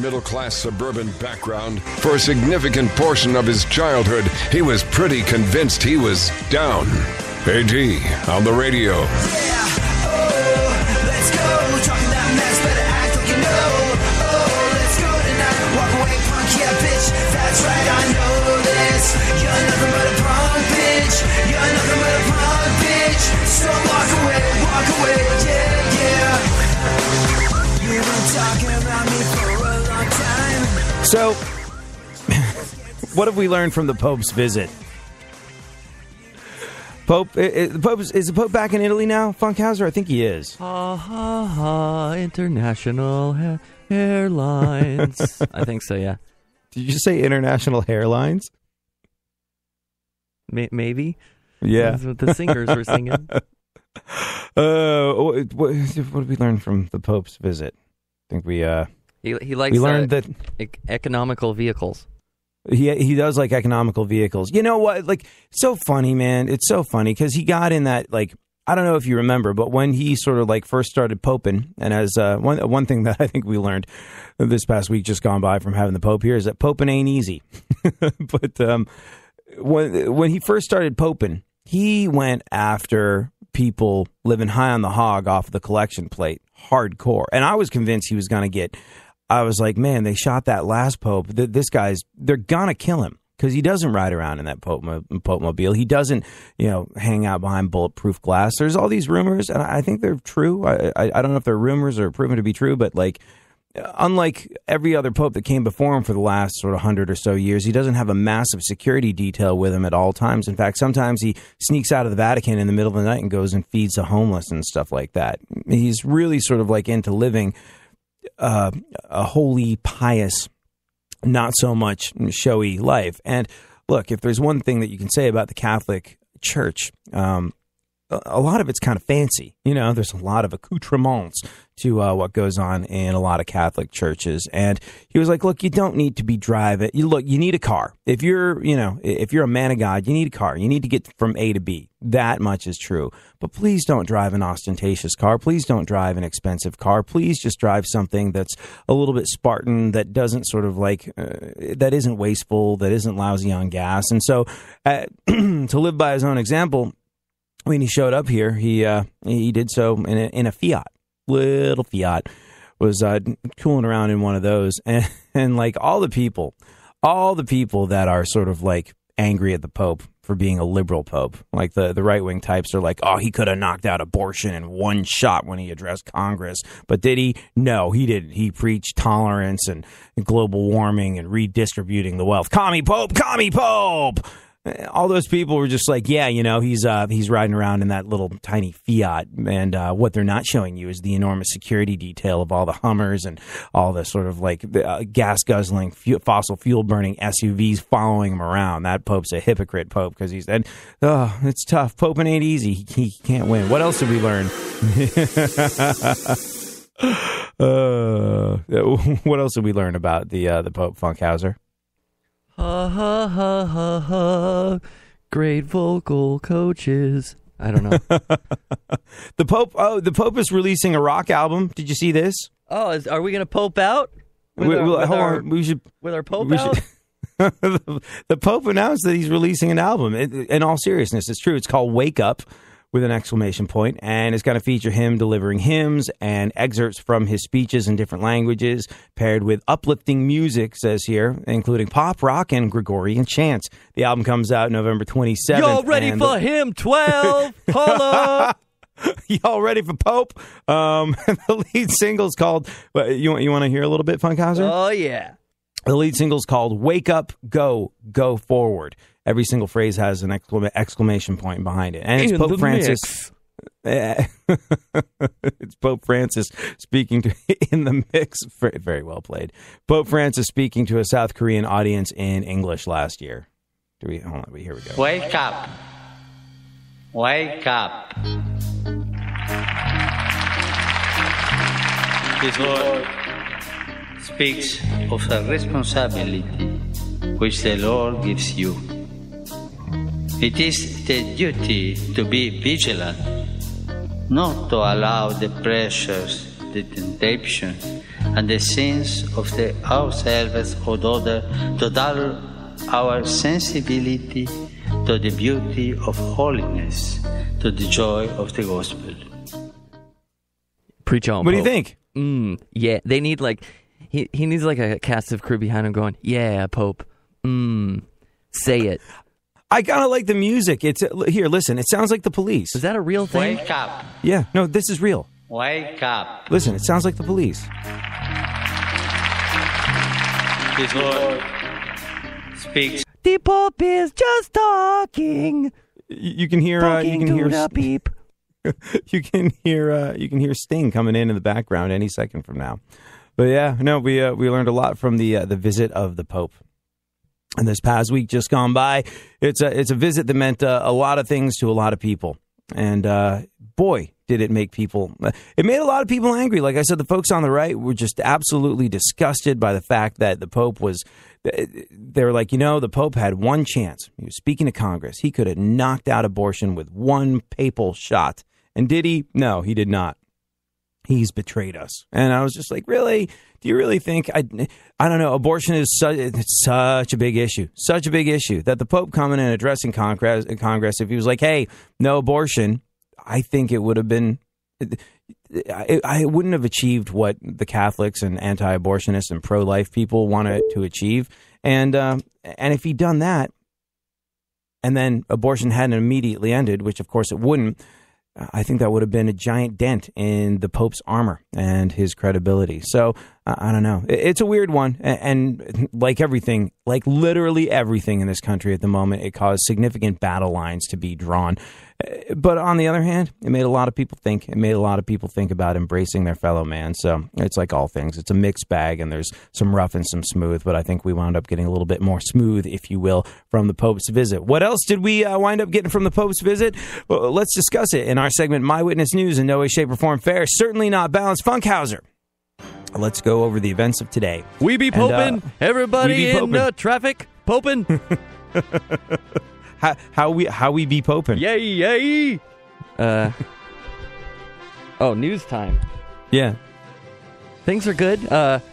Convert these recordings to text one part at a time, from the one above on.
middle-class suburban background, for a significant portion of his childhood, he was pretty convinced he was down. AG on the radio. Yeah, oh, let's go. Talking that mess, better act like you know. Oh, let's go tonight. Walk away, punk, yeah, bitch. That's right, I know this. You're nothing but a punk, bitch. You're nothing but a punk, bitch. So walk away, yeah, yeah. You've been talking about me for a long time. So, what have we learned from the Pope's visit? Is the Pope back in Italy now, Funkhauser? I think he is. International Airlines. I think so, yeah. Did you say International Hairlines? Maybe. Yeah. That's what the singers were singing. What did we learn from the Pope's visit? I think we likes learned that economical vehicles. He does like economical vehicles. You know what? Like, so funny, man. It's so funny because he got in that, like, I don't know if you remember, but when he sort of like first started poping, and as one thing that I think we learned this past week just gone by from having the Pope here is that poping ain't easy. But when he first started poping, he went after people living high on the hog off of the collection plate, hardcore. And I was convinced he was going to get... I was like, man, they shot that last Pope. This guy's, they're going to kill him because he doesn't ride around in that Pope-mobile. He doesn't, hang out behind bulletproof glass. There's all these rumors, and I think they're true. I don't know if they're rumors or proven to be true, but like, unlike every other Pope that came before him for the last sort of 100 or so years, he doesn't have a massive security detail with him at all times. In fact, sometimes he sneaks out of the Vatican in the middle of the night and goes and feeds the homeless and stuff like that. He's really sort of like into living a holy, pious, not so much showy life. And look, if there's one thing that you can say about the Catholic Church, a lot of it's kind of fancy. There's a lot of accoutrements to what goes on in a lot of Catholic churches. And he was like, look, you don't need to be driving. You need a car. If you're a man of God, you need a car. You need to get from A to B. That much is true. But please don't drive an ostentatious car. Please don't drive an expensive car. Please just drive something that's a little bit Spartan, that doesn't sort of like, that isn't wasteful, that isn't lousy on gas. And so to live by his own example, when he showed up here, he did so in a Fiat, little Fiat, was cooling around in one of those, and like all the people that are sort of like angry at the Pope for being a liberal Pope, like the right wing types are like, oh, he could have knocked out abortion in one shot when he addressed Congress, but did he? No, he didn't. He preached tolerance and global warming and redistributing the wealth. Commie Pope, commie Pope. All those people were just like, yeah, he's riding around in that little tiny Fiat, and what they're not showing you is the enormous security detail of all the Hummers and all the sort of like gas-guzzling, fossil fuel-burning SUVs following him around. That Pope's a hypocrite Pope because he said, oh, it's tough. Poping ain't easy. He can't win. What else did we learn? What else did we learn about the Pope, Funkhauser? Ha ha ha ha ha. Great vocal coaches. I don't know. The Pope is releasing a rock album. Did you see this? Oh, are we going to Pope out? With our Pope out? The Pope announced that he's releasing an album. In all seriousness, it's true. It's called Wake Up, with an exclamation point, and it's going to feature him delivering hymns and excerpts from his speeches in different languages, paired with uplifting music, says here, including pop, rock, and Gregorian chants. The album comes out November 27th. Y'all ready for hymn 12? Holla! Y'all ready for Pope? The lead single's called, you want to hear a little bit, Funkhauser? Oh, yeah. The lead single's called Wake Up, Go Forward. Every single phrase has an exclamation point behind it. And it's Pope Francis. It's Pope Francis speaking to in the mix. Very well played. Pope Francis speaking to a South Korean audience in English last year. Here we go. Wake up. Wake up. This word speaks of a responsibility which the Lord gives you. It is the duty to be vigilant, not to allow the pressures, the temptations, and the sins of ourselves or other to dull our sensibility to the beauty of holiness, to the joy of the gospel. Preach on, What do you Pope. think? Yeah, they need like he needs like a cast of crew behind him going, "Yeah, Pope. Say it." I kind of like the music. It's here. Listen, it sounds like the Police. Is that a real thing? Wake up, Yeah, no, this is real. wake up. Listen, it sounds like the Police. This word speaks. The Pope is just talking. You can hear. You Talking can hear. to the beep. You can hear. You can hear Sting coming in the background any second from now. But yeah, no, we learned a lot from the visit of the Pope. And this past week just gone by, it's a visit that meant a lot of things to a lot of people. And boy, did it make people. It made a lot of people angry. Like I said, the folks on the right were just absolutely disgusted by the fact that the Pope was. They were like, the Pope had one chance. He was speaking to Congress. He could have knocked out abortion with one papal shot. And did he? No, he did not. He's betrayed us. And I was just like, really? Do you really think? I don't know. Abortion is such a big issue. Such a big issue that the Pope coming and addressing Congress, if he was like, hey, no abortion, I think it would have been, I wouldn't have achieved what the Catholics and anti-abortionists and pro-life people wanted to achieve. And if he'd done that, and then abortion hadn't immediately ended, which of course it wouldn't, I think that would have been a giant dent in the Pope's armor and his credibility. So I don't know. It's a weird one. And like everything, like literally everything in this country at the moment, it caused significant battle lines to be drawn. But on the other hand, it made a lot of people think. It made a lot of people think about embracing their fellow man. So it's like all things. It's a mixed bag, and there's some rough and some smooth. But I think we wound up getting a little bit more smooth, if you will, from the Pope's visit. What else did we wind up getting from the Pope's visit? Well, let's discuss it in our segment, My Witness News, in no way, shape, or form fair. Certainly not balanced. Funkhauser. Let's go over the events of today. We be popin'. Everybody we be in popin'. traffic. Popin'. How we be popin'? Yay, yay. News time. Yeah. Things are good.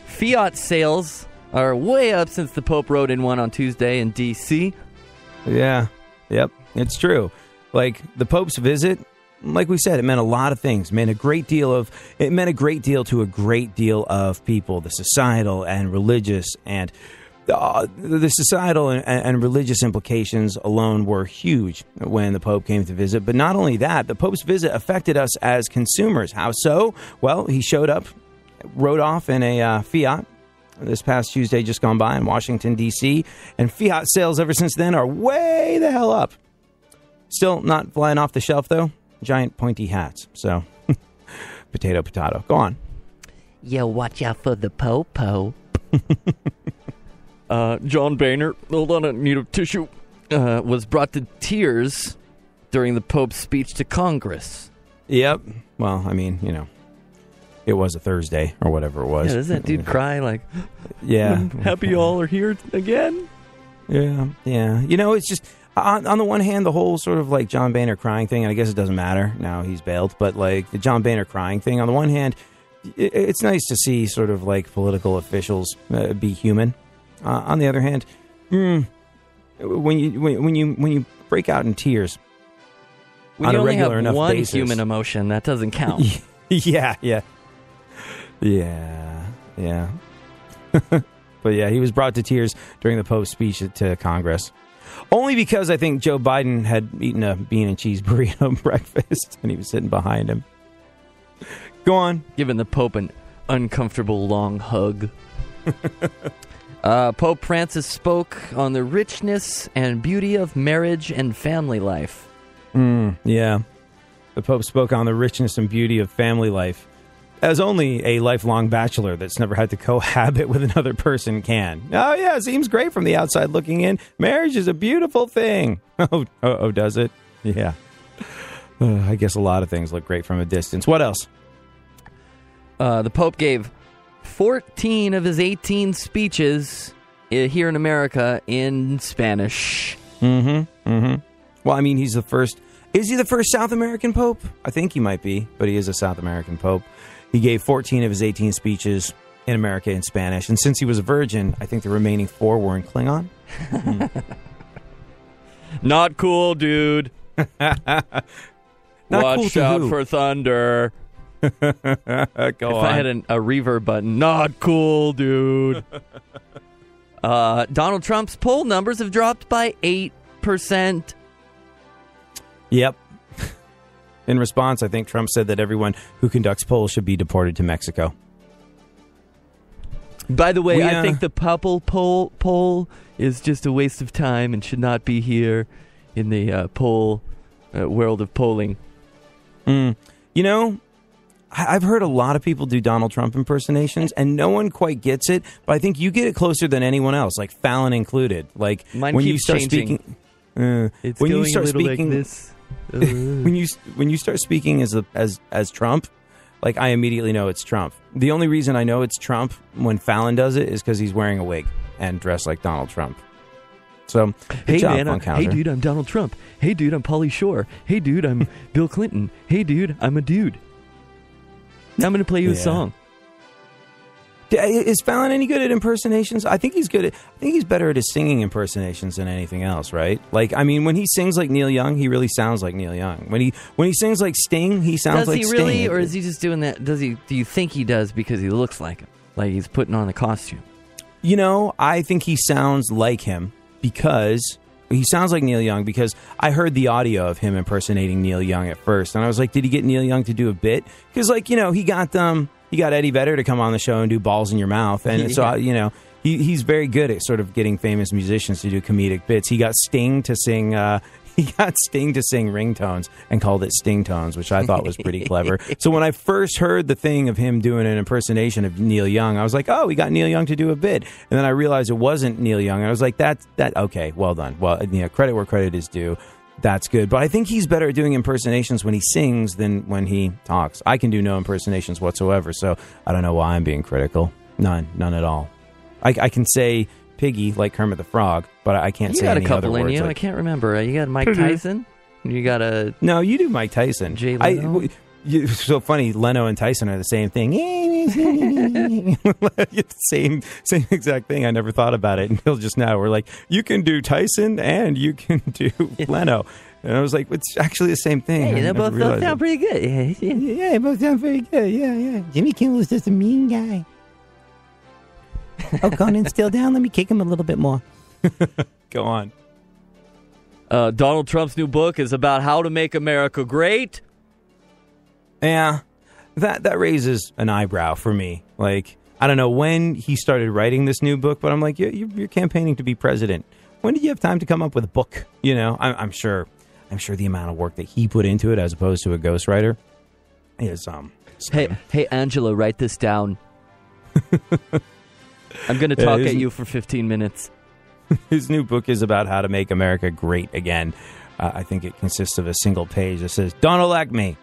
Fiat sales are way up since the Pope rode in one on Tuesday in D.C. Yeah. Yep. It's true. Like the Pope's visit, like we said, it meant a lot of things. It meant a great deal to a great deal of people, the societal and religious, and the societal and religious implications alone were huge when the Pope came to visit. But not only that, the Pope's visit affected us as consumers. How so? Well, he showed up, rode off in a Fiat this past Tuesday just gone by in Washington, D.C., and Fiat sales ever since then are way the hell up. Still not flying off the shelf, though. Giant pointy hats. So, potato. Go on. Yo, watch out for the Popo. John Boehner, hold on, I need a tissue, was brought to tears during the Pope's speech to Congress. Yep. Well, I mean, it was a Thursday or whatever it was. Yeah, doesn't that dude cry like, yeah. I'm happy y'all are here again? Yeah. It's just, on the one hand, the whole sort of like John Boehner crying thing, and I guess it doesn't matter now he's bailed, but like the John Boehner crying thing, on the one hand, it's nice to see sort of like political officials be human. On the other hand, when you break out in tears when on you a only regular have enough one basis, human emotion, that doesn't count. yeah. But yeah, he was brought to tears during the Pope's speech to Congress. Only because I think Joe Biden had eaten a bean and cheese burrito breakfast and he was sitting behind him. Go on. Giving the Pope an uncomfortable long hug. Pope Francis spoke on the richness and beauty of marriage and family life. Yeah. The Pope spoke on the richness and beauty of family life, as only a lifelong bachelor that's never had to cohabit with another person can. Oh, yeah, it seems great from the outside looking in. Marriage is a beautiful thing. Oh, does it? Yeah. I guess a lot of things look great from a distance. What else? The Pope gave 14 of his 18 speeches here in America in Spanish. Well, I mean, he's the first. Is he the first South American Pope? I think he might be, but he is a South American Pope. He gave 14 of his 18 speeches in America in Spanish. And since he was a virgin, I think the remaining 4 were in Klingon. Not cool, dude. Not Watch cool out who? for thunder. Go If on. I had a reverb button, not cool, dude. Donald Trump's poll numbers have dropped by 8%. Yep. In response, I think Trump said that everyone who conducts polls should be deported to Mexico. By the way, We, I think the Pupple poll is just a waste of time and should not be here in the world of polling. You know, I've heard a lot of people do Donald Trump impersonations, and no one quite gets it. But I think you get it closer than anyone else, like Fallon included. Like Mine when keeps you start changing. speaking, It's when going you start a little speaking, like this. when you start speaking as Trump, like I immediately know it's Trump. The only reason I know it's Trump when Fallon does it is because he's wearing a wig and dressed like Donald Trump. So, good Hey job, man, Funkhauser. hey dude, I'm Donald Trump. Hey dude, I'm Pauly Shore. Hey dude, I'm Bill Clinton. Hey dude, I'm a dude. Now I'm going to play you a Yeah. song. Is Fallon any good at impersonations? I think he's good at. I think he's better at his singing impersonations than anything else, right? Like, I mean, when he sings like Neil Young, he really sounds like Neil Young. When he sings like Sting, he sounds Does like he Sting. really, or is he just doing that? Do you think he does because he looks like him? Like he's putting on the costume? You know, I think he sounds like him because he sounds like Neil Young because I heard the audio of him impersonating Neil Young at first, and I was like, did he get Neil Young to do a bit? Because, like, you know, he got Eddie Vedder to come on the show and do Balls in Your Mouth, and so you know he's very good at sort of getting famous musicians to do comedic bits. He got Sting to sing. He got Sting to sing ringtones and called it Sting tones, which I thought was pretty clever. So when I first heard the thing of him doing an impersonation of Neil Young, I was like, oh, we got Neil Young to do a bit. And then I realized it wasn't Neil Young. And I was like, that okay, well done. Well, you know, credit where credit is due. That's good. But I think he's better at doing impersonations when he sings than when he talks. I can do no impersonations whatsoever, so I don't know why I'm being critical. None at all. I can say Piggy like Kermit the Frog, but I can't You say got a any couple other in words. you. Like, I can't remember. You got Mike Tyson. You got a no, you do Mike Tyson. Jay Leno? It's so funny. Leno and Tyson are the same thing. It's the same exact thing. I never thought about it until just now. We're like, you can do Tyson and you can do Leno. And I was like, it's actually the same thing. Hey, I they never both realized sound it. pretty good. Yeah, they both sound very good. Yeah. Jimmy Kimmel is just a mean guy. Oh, Conan's still down. Let me kick him a little bit more. Go on. Donald Trump's new book is about how to make America great. Yeah, that raises an eyebrow for me. Like, I don't know when he started writing this new book, but I'm like, you're campaigning to be president. When did you have time to come up with a book? You know, I'm sure the amount of work that he put into it as opposed to a ghostwriter is Hey, Angela, write this down. I'm going to talk at you for 15 minutes. His new book is about how to make America great again. I think it consists of a single page that says, "Don't elect me."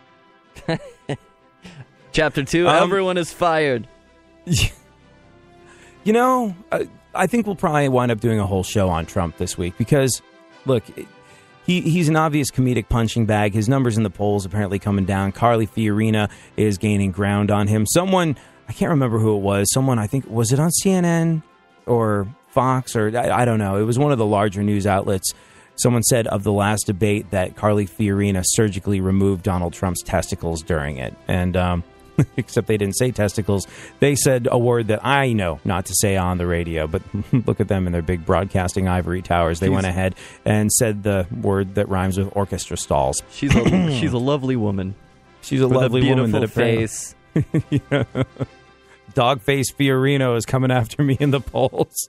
Chapter 2, everyone is fired. You know, I think we'll probably wind up doing a whole show on Trump this week because, look, he's an obvious comedic punching bag. His numbers in the polls apparently coming down. Carly Fiorina is gaining ground on him. Someone, I can't remember who it was. Someone, I think, was it on CNN or Fox or I don't know. It was one of the larger news outlets. Someone said of the last debate that Carly Fiorina surgically removed Donald Trump's testicles during it. And except they didn't say testicles. They said a word that I know not to say on the radio, but look at them in their big broadcasting ivory towers. They went ahead and said the word that rhymes with orchestra stalls. She's a lovely woman. She's a lovely woman that face. Dogface Fiorino is coming after me in the polls.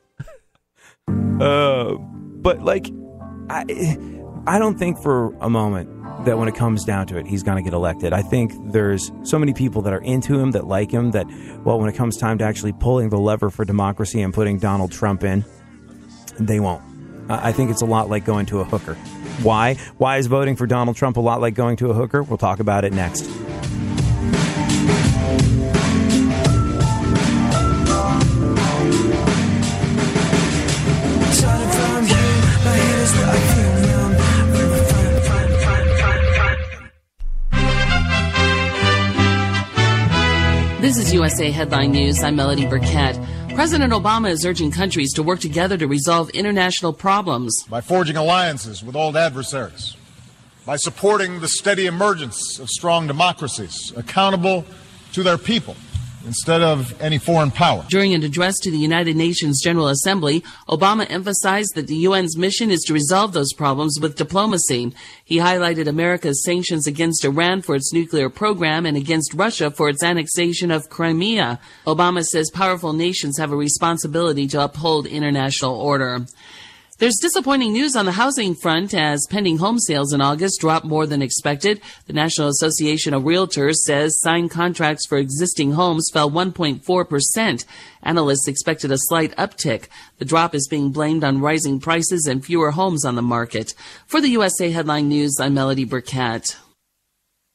But like, I don't think for a moment that when it comes down to it, he's going to get elected. I think there's so many people that are into him, that like him, that, well, when it comes time to actually pulling the lever for democracy and putting Donald Trump in, they won't. I think it's a lot like going to a hooker. Why? Why is voting for Donald Trump a lot like going to a hooker? We'll talk about it next. This is USA Headline News, I'm Melody Burkett. President Obama is urging countries to work together to resolve international problems. By forging alliances with old adversaries, by supporting the steady emergence of strong democracies, accountable to their people, instead of any foreign power. During an address to the United Nations General Assembly, Obama emphasized that the UN's mission is to resolve those problems with diplomacy. He highlighted America's sanctions against Iran for its nuclear program and against Russia for its annexation of Crimea. Obama says powerful nations have a responsibility to uphold international order. There's disappointing news on the housing front as pending home sales in August dropped more than expected. The National Association of Realtors says signed contracts for existing homes fell 1.4%. Analysts expected a slight uptick. The drop is being blamed on rising prices and fewer homes on the market. For the USA Headline News, I'm Melody Burkett.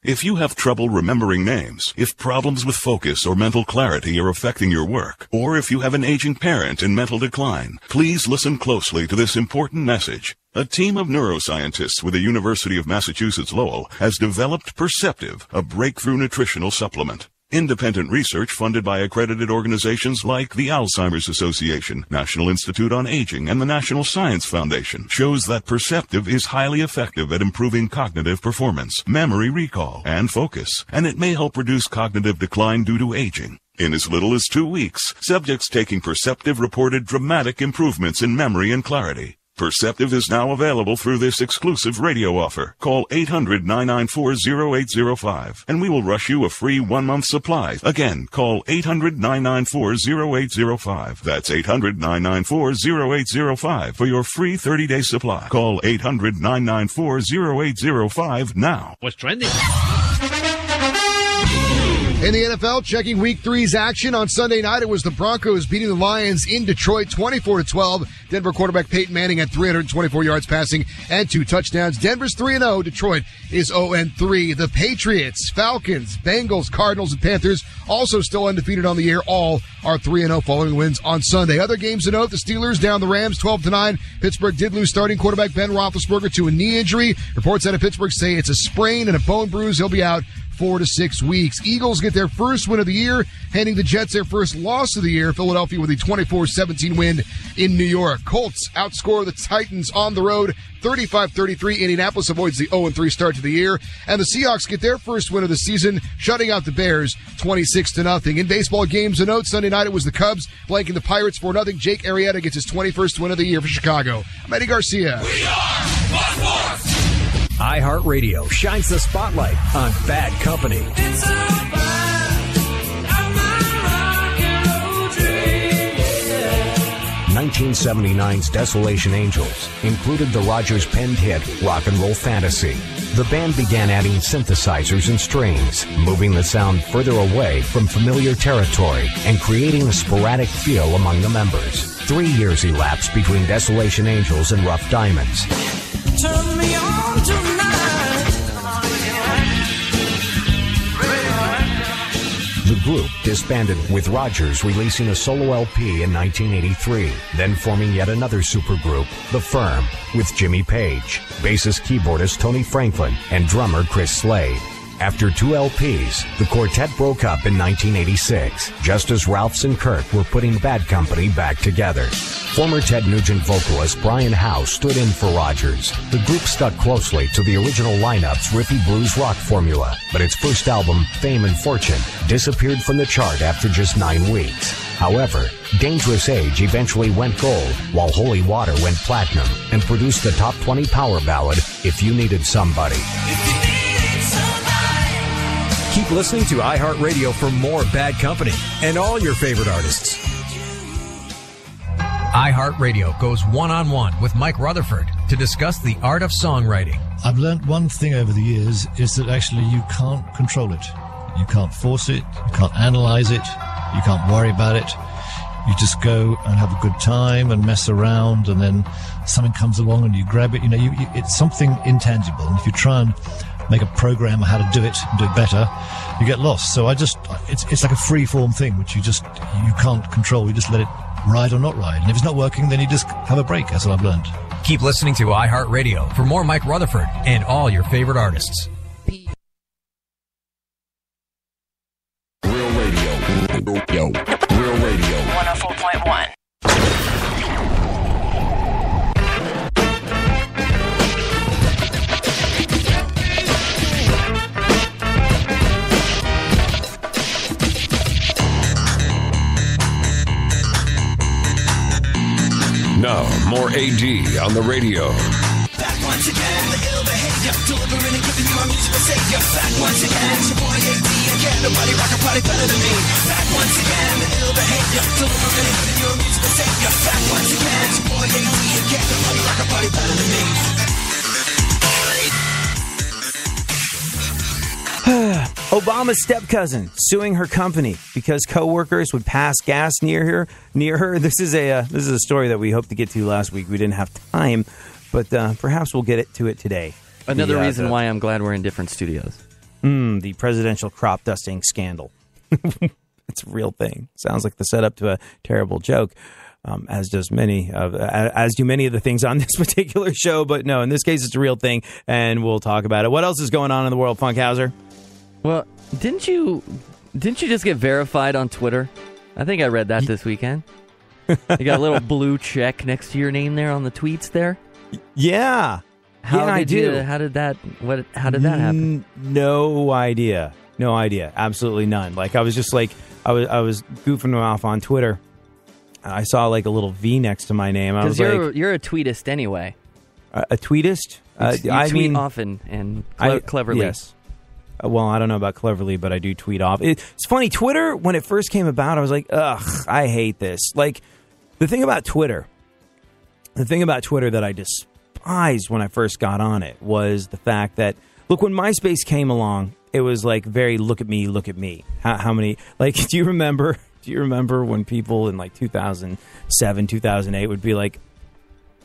If you have trouble remembering names, if problems with focus or mental clarity are affecting your work, or if you have an aging parent in mental decline, please listen closely to this important message. A team of neuroscientists with the University of Massachusetts Lowell has developed Perceptive, a breakthrough nutritional supplement. Independent research funded by accredited organizations like the Alzheimer's Association, National Institute on Aging, and the National Science Foundation shows that Perceptive is highly effective at improving cognitive performance, memory recall, and focus, and it may help reduce cognitive decline due to aging. In as little as 2 weeks, subjects taking Perceptive reported dramatic improvements in memory and clarity. Perceptive is now available through this exclusive radio offer. Call 800-994-0805 and we will rush you a free 1-month supply. Again, call 800-994-0805. That's 800-994-0805 for your free 30-day supply. Call 800-994-0805 now. What's trending? In the NFL, checking Week 3's action on Sunday night, it was the Broncos beating the Lions in Detroit 24-12. Denver quarterback Peyton Manning had 324 yards passing and 2 touchdowns. Denver's 3-0. Detroit is 0-3. The Patriots, Falcons, Bengals, Cardinals, and Panthers also still undefeated on the year. All are 3-0 following wins on Sunday. Other games to note, the Steelers down the Rams 12-9. Pittsburgh did lose starting quarterback Ben Roethlisberger to a knee injury. Reports out of Pittsburgh say it's a sprain and a bone bruise. He'll be out 4 to 6 weeks. Eagles get their first win of the year, handing the Jets their first loss of the year. Philadelphia with a 24-17 win in New York. Colts outscore the Titans on the road 35-33. Indianapolis avoids the 0-3 start to the year. And the Seahawks get their first win of the season, shutting out the Bears 26-0. In baseball games to note, Sunday night it was the Cubs blanking the Pirates 4-0. Jake Arrieta gets his 21st win of the year for Chicago. I'm Eddie Garcia. We are one force. iHeartRadio shines the spotlight on Bad Company. It's a bad, I'm a rock and roll dream, yeah. 1979's Desolation Angels included the Rogers-penned hit Rock and Roll Fantasy. The band began adding synthesizers and strings, moving the sound further away from familiar territory and creating a sporadic feel among the members. 3 years elapsed between Desolation Angels and Rough Diamonds. Turn me on tonight. The group disbanded, with Rogers releasing a solo LP in 1983, then forming yet another supergroup, The Firm, with Jimmy Page, bassist keyboardist Tony Franklin, and drummer Chris Slade. After 2 LPs, the quartet broke up in 1986, just as Ralphs and Kirk were putting Bad Company back together. Former Ted Nugent vocalist Brian Howe stood in for Rogers. The group stuck closely to the original lineup's riffy blues rock formula, but its first album, Fame and Fortune, disappeared from the chart after just 9 weeks. However, Dangerous Age eventually went gold, while Holy Water went platinum, and produced the top 20 power ballad, If You Needed Somebody. Keep listening to iHeartRadio for more Bad Company and all your favorite artists. iHeartRadio goes one-on-one with Mike Rutherford to discuss the art of songwriting. I've learned one thing over the years is that actually you can't control it. You can't force it. You can't analyze it. You can't worry about it. You just go and have a good time and mess around, and then something comes along and you grab it. You know, it's something intangible. And if you try and make a program on how to do it and do it better, you get lost. So it's like a free form thing, which you can't control. You just let it ride or not ride. And if it's not working, then you just have a break. That's what I've learned. Keep listening to iHeartRadio for more Mike Rutherford and all your favorite artists. Real radio. Now, more AD on the radio. Back once again, the ill behavior, delivering and giving you a musical savior. Back once again, it's your boy AD again. Nobody rock a party better than me. Back once again, the ill behavior, delivering and giving you a musical savior. Back once again, it's your boy AD again. Nobody rock a party better than me. Obama's step cousin suing her company because coworkers would pass gas near her. This is a story that we hoped to get to last week. We didn't have time, but perhaps we'll get to it today. Another reason why I'm glad we're in different studios. The presidential crop dusting scandal. It's a real thing. Sounds like the setup to a terrible joke. As do many of the things on this particular show, but no, in this case, it's a real thing, and we'll talk about it. What else is going on in the world, Funkhauser? Well, didn't you just get verified on Twitter? I think I read that this weekend. You got a little blue check next to your name there on the tweets there. Yeah, I do. How did that happen? No idea. Absolutely none. Like I was just like I was goofing off on Twitter. I saw like a little V next to my name. I was like, you're a tweetist anyway. A tweetist? You tweet often and cleverly. Yes. Well, I don't know about cleverly, but I do tweet off. It's funny. Twitter, when it first came about, I was like, ugh, I hate this. Like, the thing about Twitter that I despised when I first got on it was the fact that, look, when MySpace came along, it was like very look at me. How many, like, do you remember when people in like 2007, 2008 would be like,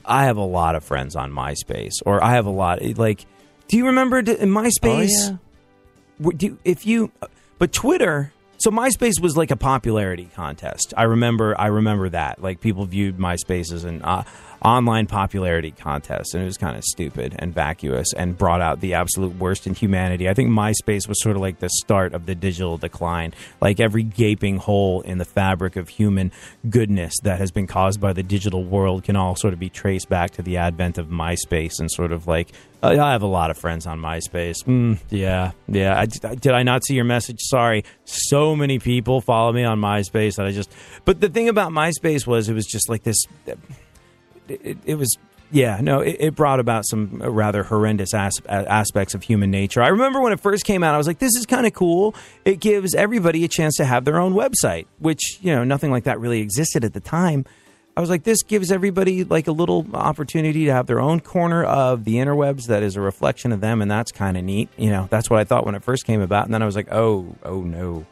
I have a lot of friends on MySpace, or I have a lot, like, do you remember in MySpace? Oh, yeah. But Twitter, so MySpace was like a popularity contest. I remember that. Like, people viewed MySpace as an online popularity contest, and it was kind of stupid and vacuous and brought out the absolute worst in humanity. I think MySpace was sort of like the start of the digital decline. Like, every gaping hole in the fabric of human goodness that has been caused by the digital world can all sort of be traced back to the advent of MySpace, and sort of like, I have a lot of friends on MySpace. Yeah. Did I not see your message? Sorry. So many people follow me on MySpace that but the thing about MySpace was it was just like this. It brought about some rather horrendous aspects of human nature. I remember when it first came out, I was like, this is kind of cool. It gives everybody a chance to have their own website, which, nothing like that really existed at the time. I was like, this gives everybody like a little opportunity to have their own corner of the interwebs that is a reflection of them, and that's kind of neat. That's what I thought when it first came about, and then I was like, oh no.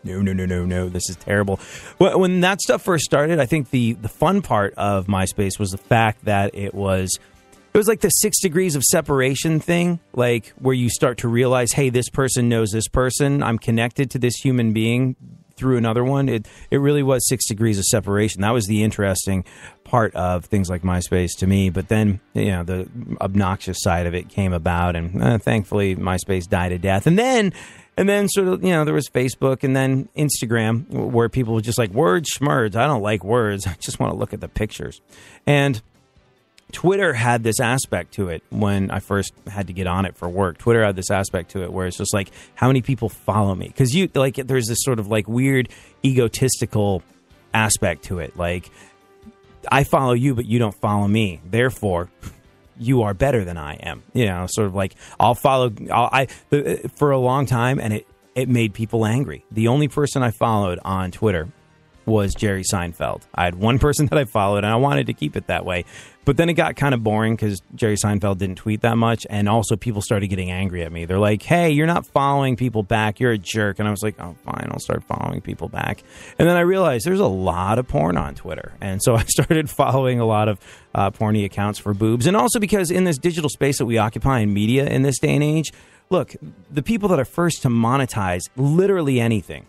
No, this is terrible. When that stuff first started, I think the fun part of MySpace was the fact that it was like the 6 degrees of separation thing, like where you start to realize, hey, this person knows this person. I'm connected to this human being through another one. It really was 6 degrees of separation. That was the interesting part of things like MySpace to me. But then, the obnoxious side of it came about, and thankfully MySpace died a death. And then sort of, there was Facebook, and then Instagram, where people were just like, words, schmerds. I don't like words. I just want to look at the pictures. And Twitter had this aspect to it when I first had to get on it for work. Twitter had this aspect to it where it's just like, how many people follow me? Because there's this sort of like weird egotistical aspect to it. Like, I follow you, but you don't follow me. Therefore, you are better than I am. Sort of like I'll follow. For a long time, and it made people angry. The only person I followed on Twitter was Jerry Seinfeld. I had one person that I followed, and I wanted to keep it that way. But then it got kind of boring because Jerry Seinfeld didn't tweet that much, and also people started getting angry at me. They're like, hey, you're not following people back. You're a jerk. And I was like, oh, fine, I'll start following people back. And then I realized there's a lot of porn on Twitter. And so I started following a lot of porny accounts for boobs. And also because in this digital space that we occupy in media in this day and age, look, the people that are first to monetize literally anything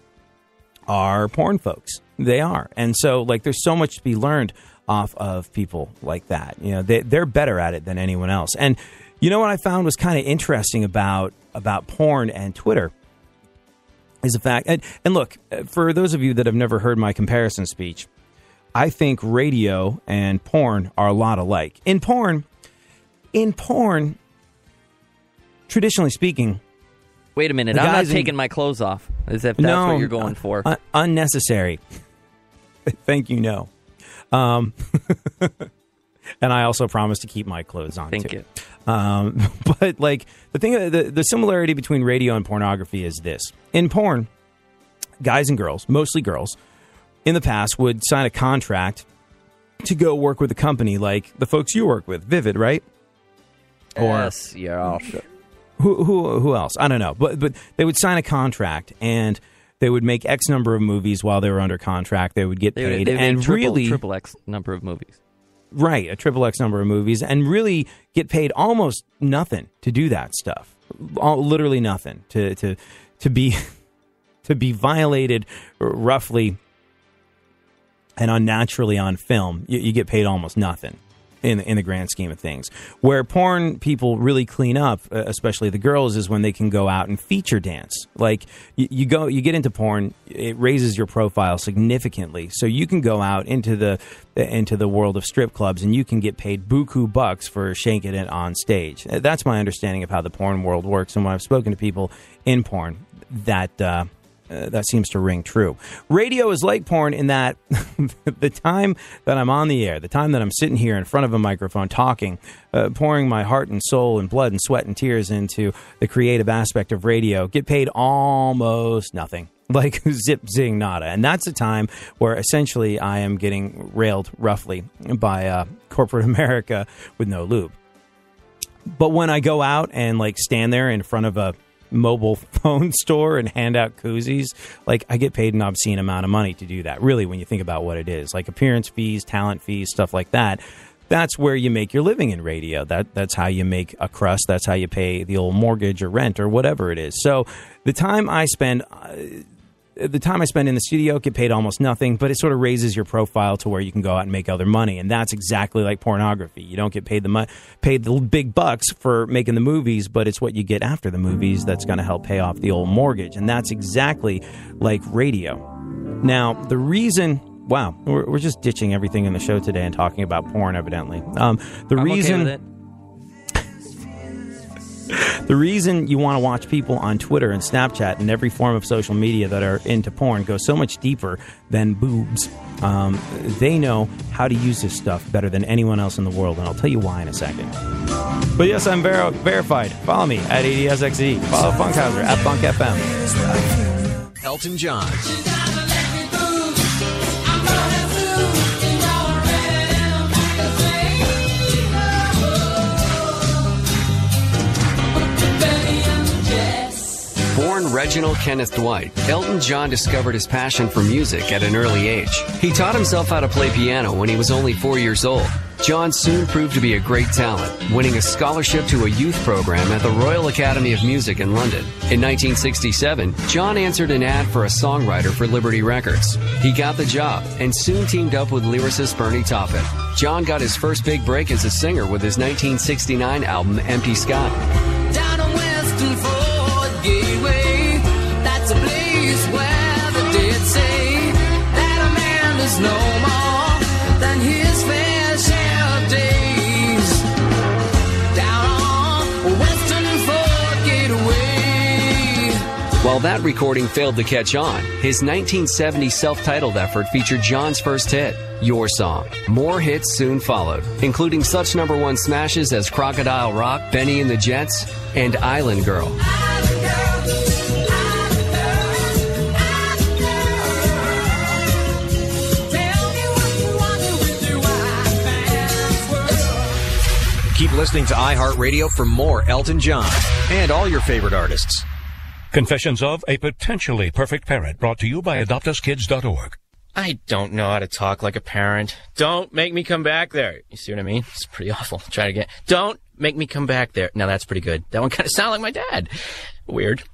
are porn folks. They are. And so, like, there's so much to be learned off of people like that. They're better at it than anyone else. And what I found was kind of interesting about porn and Twitter is the fact, and look, for those of you that have never heard my comparison speech, I think radio and porn are a lot alike. In porn, traditionally speaking, wait a minute, I'm not taking my clothes off, as if that's what you're going for. Unnecessary. Thank you, no. And I also promise to keep my clothes on, Thank too. you. But, like, the similarity between radio and pornography is this. In porn, guys and girls, mostly girls, in the past would sign a contract to go work with a company like the folks you work with, Vivid, right? Or Yes, yeah. who else? I don't know. But they would sign a contract, and they would make X number of movies while they were under contract. They would get paid. And triple X number of movies. Right, a triple X number of movies, and really get paid almost nothing to do that stuff. Literally nothing to be to be violated roughly and unnaturally on film. You get paid almost nothing in the grand scheme of things. Where porn people really clean up, especially the girls, is when they can go out and feature dance. Like you get into porn, it raises your profile significantly, so you can go out into the world of strip clubs and you can get paid buku bucks for shaking it on stage. That's my understanding of how the porn world works, and when I've spoken to people in porn, that seems to ring true. Radio is like porn in that the time that I'm on the air, the time that I'm sitting here in front of a microphone talking, pouring my heart and soul and blood and sweat and tears into the creative aspect of radio, get paid almost nothing. Like zip, zing, nada. And that's a time where essentially I am getting railed roughly by corporate America with no lube. But when I go out and like stand there in front of a mobile phone store and hand out koozies, like I get paid an obscene amount of money to do that, really, when you think about what it is. Like appearance fees, talent fees, stuff like that. That's where you make your living in radio. That's how you make a crust. That's how you pay the old mortgage or rent or whatever it is. So the time I spend in the studio, get paid almost nothing, but it sort of raises your profile to where you can go out and make other money. And that's exactly like pornography. You don't get paid the big bucks for making the movies, but it's what you get after the movies that's going to help pay off the old mortgage. And that's exactly like radio. Now, the reason... Wow, we're just ditching everything in the show today and talking about porn, evidently. I'm okay with it. The reason you want to watch people on Twitter and Snapchat and every form of social media that are into porn goes so much deeper than boobs. They know how to use this stuff better than anyone else in the world, and I'll tell you why in a second. But yes, I'm verified. Follow me at ADSXE. Follow Funkhauser at Funk FM. Elton John. Born Reginald Kenneth Dwight, Elton John discovered his passion for music at an early age. He taught himself how to play piano when he was only 4 years old. John soon proved to be a great talent, winning a scholarship to a youth program at the Royal Academy of Music in London. In 1967, John answered an ad for a songwriter for Liberty Records. He got the job and soon teamed up with lyricist Bernie Taupin. John got his first big break as a singer with his 1969 album, Empty Sky. Down on Western Ford Gateway, that's a place where the dead say that a man is no more than his fair share of days. Down on Western Ford Gateway. While that recording failed to catch on, his 1970 self-titled effort featured John's first hit, Your Song. More hits soon followed, including such number one smashes as Crocodile Rock, Benny and the Jets, and Island Girl. Keep listening to iHeartRadio for more Elton John and all your favorite artists. Confessions of a Potentially Perfect Parent, brought to you by AdoptUsKids.org. I don't know how to talk like a parent. Don't make me come back there. You see what I mean? It's pretty awful. Try it again. Don't make me come back there. Now that's pretty good. That one kind of sounded like my dad. Weird.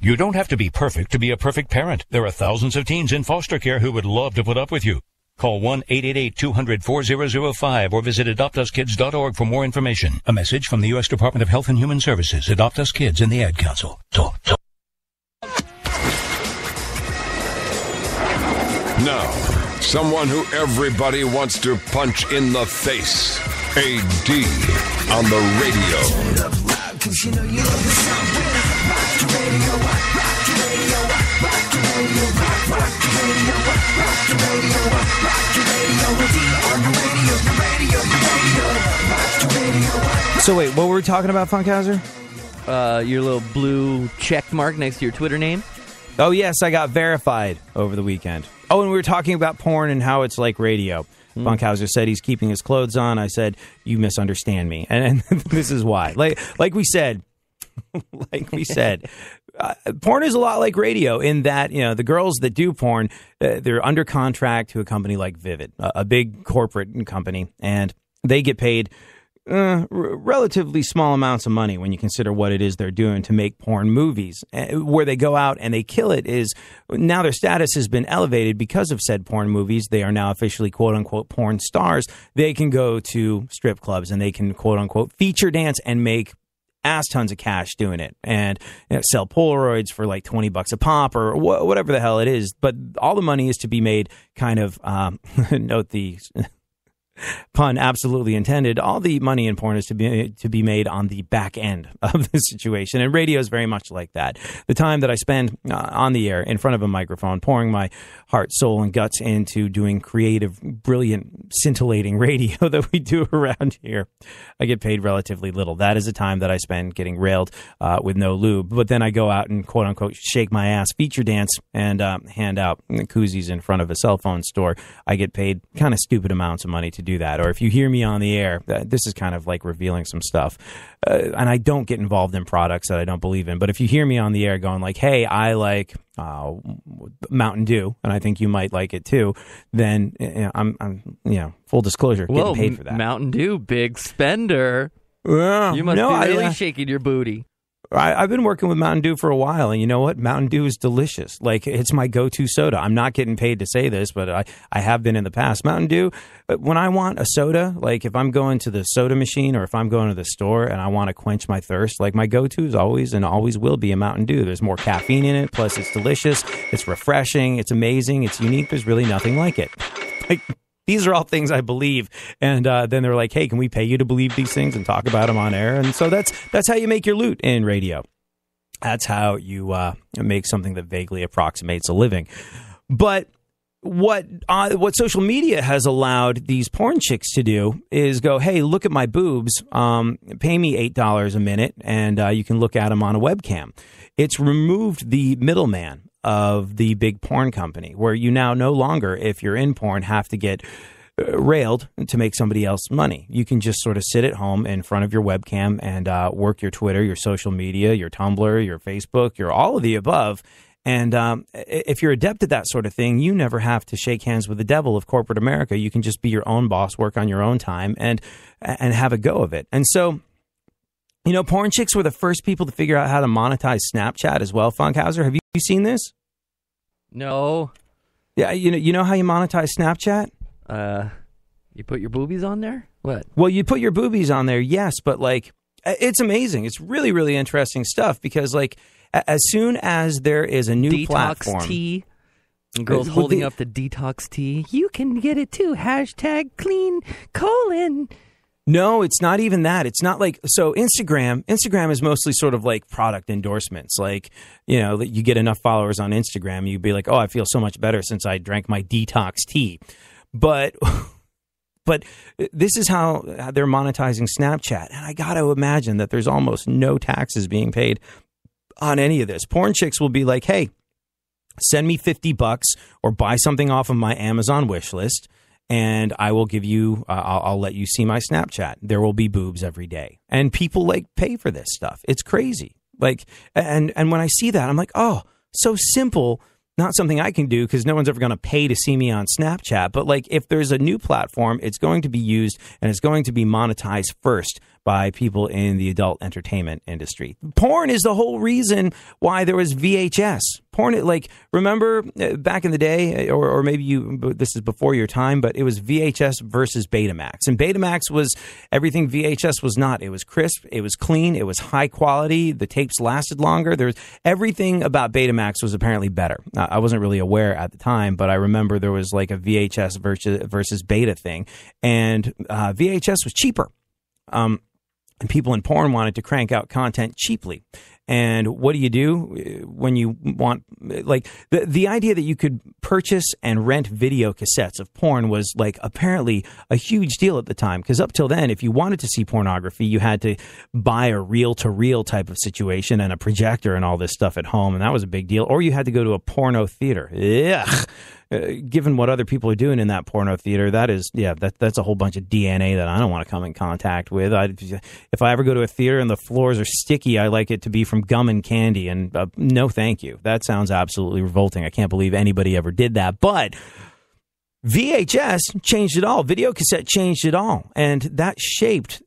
You don't have to be perfect to be a perfect parent. There are thousands of teens in foster care who would love to put up with you. Call 1-888-200-4005 or visit AdoptUsKids.org for more information. A message from the U.S. Department of Health and Human Services, Adopt Us Kids, and the Ad Council. Now, someone who everybody wants to punch in the face. AD on the radio. So wait, what were we talking about, Funkhauser? Your little blue check mark next to your Twitter name. Oh, yes, I got verified over the weekend. Oh, and we were talking about porn and how it's like radio. Funkhauser said he's keeping his clothes on. I said, you misunderstand me. And this is why. Like we said, porn is a lot like radio in that, the girls that do porn, they're under contract to a company like Vivid, a big corporate company, and they get paid relatively small amounts of money when you consider what it is they're doing to make porn movies. Where they go out and they kill it is now their status has been elevated because of said porn movies. They are now officially quote unquote porn stars. They can go to strip clubs and they can quote unquote feature dance and make ass tons of cash doing it and sell Polaroids for like $20 a pop or whatever the hell it is. But all the money is to be made kind of, note the pun absolutely intended. All the money in porn is to be made on the back end of the situation, and radio is very much like that. The time that I spend on the air in front of a microphone, pouring my heart, soul, and guts into doing creative, brilliant, scintillating radio that we do around here, I get paid relatively little. That is the time that I spend getting railed with no lube. But then I go out and quote unquote shake my ass, feature dance, and hand out koozies in front of a cell phone store. I get paid kind of stupid amounts of money to do that. Or if you hear me on the air, this is kind of like revealing some stuff. And I don't get involved in products that I don't believe in. But if you hear me on the air going like, hey, I like Mountain Dew, and I think you might like it too, then I'm full disclosure, getting paid for that. Mountain Dew, big spender. Well, you must be really shaking your booty. I've been working with Mountain Dew for a while, and you know what? Mountain Dew is delicious. Like, it's my go-to soda. I'm not getting paid to say this, but I have been in the past. Mountain Dew, when I want a soda, like if I'm going to the soda machine or if I'm going to the store and I want to quench my thirst, like my go-to is always and always will be a Mountain Dew. There's more caffeine in it, plus it's delicious, it's refreshing, it's amazing, it's unique. There's really nothing like it. Like, these are all things I believe, and then they're like, hey, can we pay you to believe these things and talk about them on air? And so that's how you make your loot in radio. That's how you make something that vaguely approximates a living. But what social media has allowed these porn chicks to do is go, hey, look at my boobs, pay me $8 a minute, and you can look at them on a webcam. It's removed the middleman of the big porn company, where you now no longer, if you're in porn, have to get railed to make somebody else money. You can just sort of sit at home in front of your webcam and work your Twitter, your social media, your Tumblr, your Facebook, your all of the above. And if you're adept at that sort of thing, you never have to shake hands with the devil of corporate America. You can just be your own boss, work on your own time, and have a go of it. And so, porn chicks were the first people to figure out how to monetize Snapchat as well. Funkhauser, have you seen this? No. Yeah, you know how you monetize Snapchat? You put your boobies on there? What? Well, you put your boobies on there, yes, but like, it's amazing. It's really, really interesting stuff because like, as soon as there is a new detox platform, tea. Girls holding up the detox tea. You can get it too. # clean colon. No, it's not even that. It's not like, so Instagram is mostly sort of like product endorsements. Like, you get enough followers on Instagram, you'd be like, oh, I feel so much better since I drank my detox tea. But this is how they're monetizing Snapchat. And I got to imagine that there's almost no taxes being paid on any of this. Porn chicks will be like, hey, send me $50 or buy something off of my Amazon wish list, and I will give you, I'll let you see my Snapchat. There will be boobs every day. And people like pay for this stuff. It's crazy. Like, and when I see that, I'm like, oh, so simple. Not something I can do because no one's ever going to pay to see me on Snapchat. But like, if there's a new platform, it's going to be used and it's going to be monetized first by people in the adult entertainment industry. Porn is the whole reason why there was VHS. Porn, like, remember back in the day, or maybe this is before your time, but it was VHS versus Betamax. And Betamax was everything VHS was not. It was crisp, it was clean, it was high quality, the tapes lasted longer. There's everything about Betamax was apparently better. I wasn't really aware at the time, but I remember there was like a VHS versus Beta thing, and VHS was cheaper. and people in porn wanted to crank out content cheaply. And what do you do when you want, like, the idea that you could purchase and rent video cassettes of porn was, like, apparently a huge deal at the time. Because up till then, if you wanted to see pornography, you had to buy a reel-to-reel type of situation and a projector and all this stuff at home, and that was a big deal. Or you had to go to a porno theater. Ugh. Given what other people are doing in that porno theater, that's a whole bunch of DNA that I don't want to come in contact with. If I ever go to a theater and the floors are sticky, I like it to be from gum and candy, and no thank you. That sounds absolutely revolting. I can't believe anybody ever did that. But VHS changed it all. Video cassette changed it all. And that shaped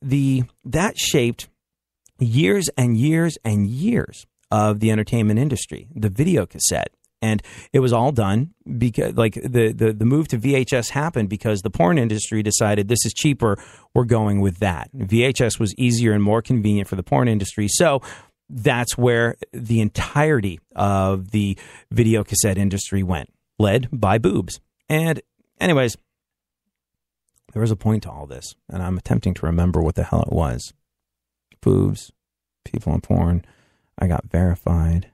years and years and years of the entertainment industry, the video cassette. And it was all done because, like, the move to VHS happened because the porn industry decided this is cheaper, we're going with that. VHS was easier and more convenient for the porn industry. So that's where the entirety of the video cassette industry went, led by boobs. And anyways, there was a point to all this, and I'm attempting to remember what the hell it was. Boobs, people in porn, I got verified.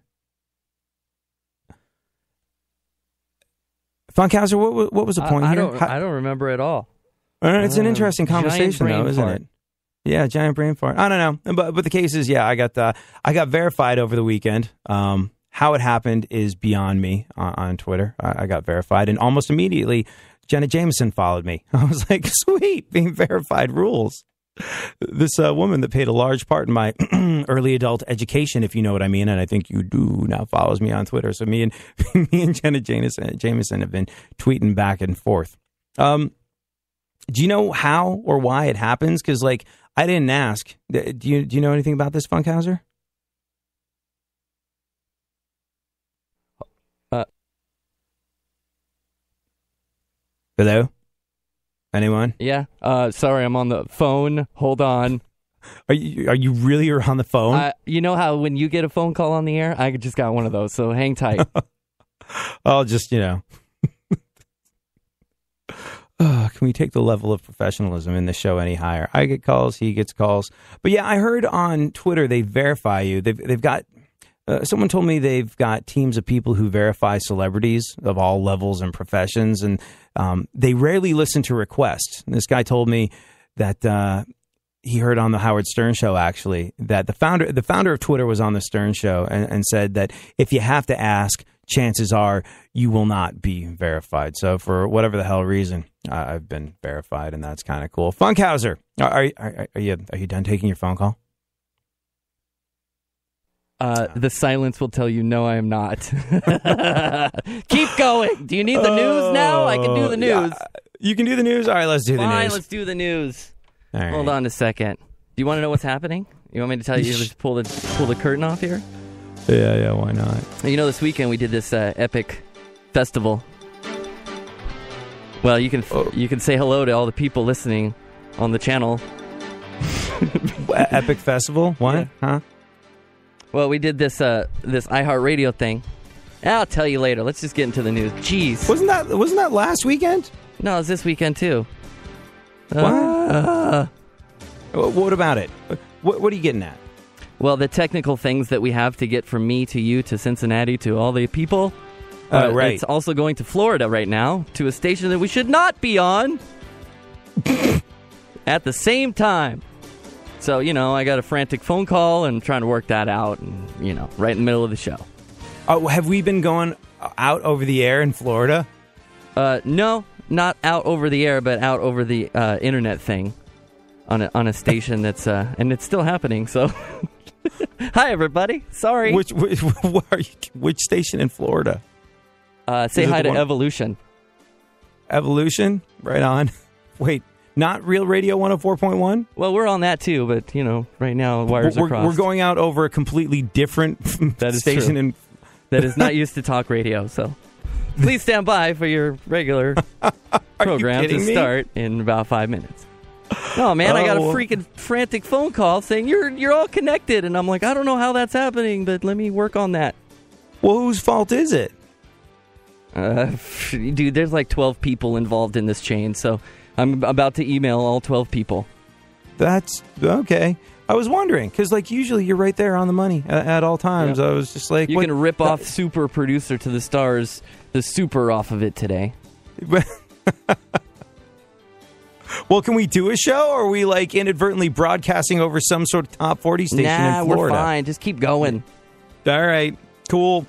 Funkhauser, what was the point here? I don't remember at all. It's an interesting conversation, though, isn't it? Yeah, giant brain fart. I don't know, but the case is, I got verified over the weekend. How it happened is beyond me on Twitter. I got verified, and almost immediately, Jenna Jameson followed me. I was like, sweet, being verified rules. This woman that played a large part in my early adult education, if you know what I mean, and I think you do, now follows me on Twitter. So me and Jenna Jameson have been tweeting back and forth. Do you know how or why it happens? Because, like, I didn't ask. Do you know anything about this, Funkhauser? Hello? Anyone? Yeah. Sorry, I'm on the phone. Hold on. Are you really on the phone? You know how when you get a phone call on the air, I just got one of those. So hang tight. I'll just, Can we take the level of professionalism in the show any higher? I get calls, he gets calls. But yeah, I heard on Twitter they verify you. They've got. Someone told me they've got teams of people who verify celebrities of all levels and professions, and they rarely listen to requests. And this guy told me that he heard on the Howard Stern show, actually, that the founder of Twitter was on the Stern show and said that if you have to ask, chances are you will not be verified. So for whatever the hell reason, I've been verified, and that's kind of cool. Funkhauser, are you done taking your phone call? The silence will tell you, no, I am not. Keep going. Do you need the news now? I can do the news. Yeah. You can do the news? All right, let's do the news. Fine, let's do the news. All right. Hold on a second. Do you want to know what's happening? You want me to tell you? Just pull the curtain off here? Yeah, why not? You know, this weekend we did this epic festival. Well, you can say hello to all the people listening on the channel. Epic festival? What? Yeah. Huh? Well, we did this iHeartRadio thing. I'll tell you later. Let's just get into the news. Jeez. Wasn't that last weekend? No, it was this weekend too. What? What about it? What are you getting at? Well, the technical things that we have to get from me to you to Cincinnati to all the people. Right. It's also going to Florida right now to a station that we should not be on at the same time. So, I got a frantic phone call and trying to work that out, and, right in the middle of the show. Have we been going out over the air in Florida? No, not out over the air, but out over the internet thing on a station that's and it's still happening. So, hi everybody. Sorry. Which station in Florida? Say hi to Evolution. Evolution, right on. Wait. Not Real Radio 104.1? Well, we're on that too, but, right now wires are crossed. We're going out over a completely different station. That is not used to talk radio, so please stand by for your regular program to start in about 5 minutes. No, man, I got a freaking frantic phone call saying you're all connected, and I'm like, I don't know how that's happening, but let me work on that. Well, whose fault is it? Dude, there's like 12 people involved in this chain, so I'm about to email all 12 people. That's okay. I was wondering, because, like, usually you're right there on the money at all times. Yep. I was just like... You can rip off Super Producer to the Stars, the super off of it today. Well, can we do a show, or are we, like, inadvertently broadcasting over some sort of top 40 station in Florida? We're fine. Just keep going. All right. Cool.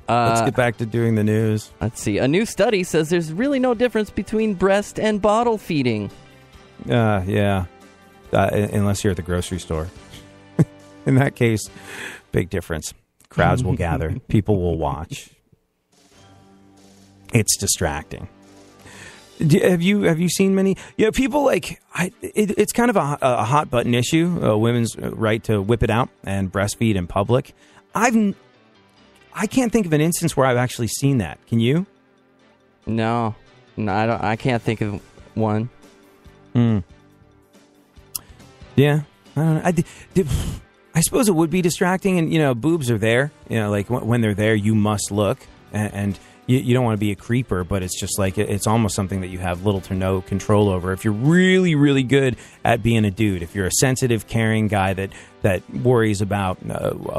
Let's get back to doing the news. Let's see. A new study says there's really no difference between breast and bottle feeding. Yeah. Unless you're at the grocery store. In that case, big difference. Crowds will gather. People will watch. It's distracting. Have you seen many? People like it's kind of a hot button issue. Women's right to whip it out and breastfeed in public. I can't think of an instance where I've actually seen that. Can you? No, I can't think of one. Yeah, I don't know. I suppose it would be distracting, and boobs are there. Like when they're there, you must look, and you don't want to be a creeper, but it's just like it's almost something that you have little to no control over. If you're really, really good at being a dude, if you're a sensitive, caring guy that worries about a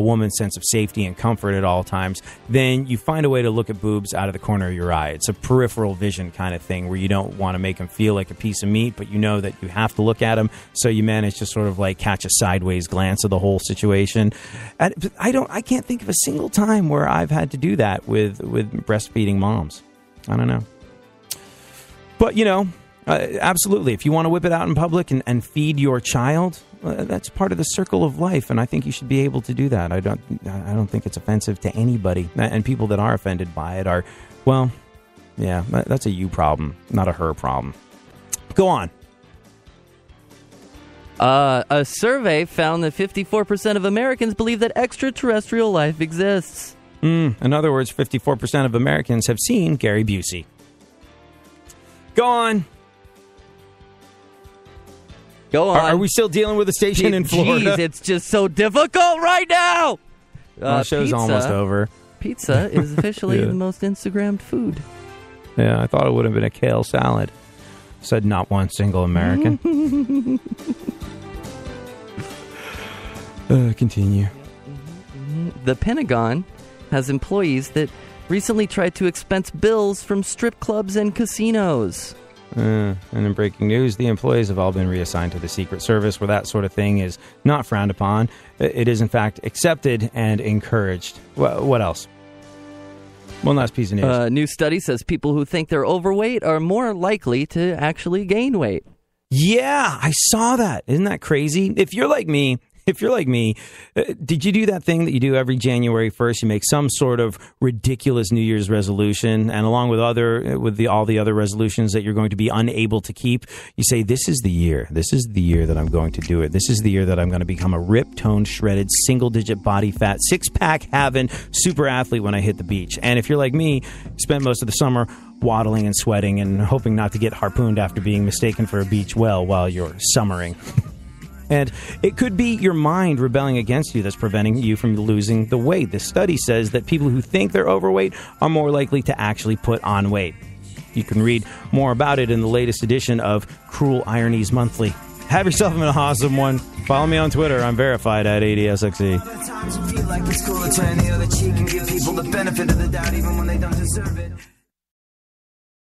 woman's sense of safety and comfort at all times, then you find a way to look at boobs out of the corner of your eye. It's a peripheral vision kind of thing where you don't want to make them feel like a piece of meat, but you know that you have to look at them, so you manage to sort of like catch a sideways glance of the whole situation. I can't think of a single time where I've had to do that with breastfeeding moms. I don't know. But, absolutely, if you want to whip it out in public and feed your child, that's part of the circle of life, and I think you should be able to do that. I don't think it's offensive to anybody, and people that are offended by it are, well, yeah, that's a you problem, not a her problem. Go on. A survey found that 54% of Americans believe that extraterrestrial life exists. In other words, 54% of Americans have seen Gary Busey. Go on. Go on. Are we still dealing with a station in Florida? Jeez, it's just so difficult right now. The show's almost over. Pizza is officially the most Instagrammed food. Yeah, I thought it would have been a kale salad. Said not one single American. Continue. The Pentagon has employees that recently tried to expense bills from strip clubs and casinos. And in breaking news, the employees have all been reassigned to the Secret Service, where that sort of thing is not frowned upon. It is, in fact, accepted and encouraged. What else? One last piece of news. A new study says people who think they're overweight are more likely to actually gain weight. Yeah, I saw that. Isn't that crazy? If you're like me, did you do that thing that you do every January 1st? You make some sort of ridiculous New Year's resolution, and along with all the other resolutions that you're going to be unable to keep, you say, this is the year. This is the year that I'm going to do it. This is the year that I'm going to become a ripped, toned, shredded, single-digit body fat, six-pack having super athlete when I hit the beach. And if you're like me, spend most of the summer waddling and sweating and hoping not to get harpooned after being mistaken for a beach whale while you're summering. And it could be your mind rebelling against you that's preventing you from losing the weight. This study says that people who think they're overweight are more likely to actually put on weight. You can read more about it in the latest edition of Cruel Ironies Monthly. Have yourself an awesome one. Follow me on Twitter. I'm verified at ADSXE. Other times you feel like it's cool to turn the other cheek and give people the benefit of the doubt even when they don't deserve it.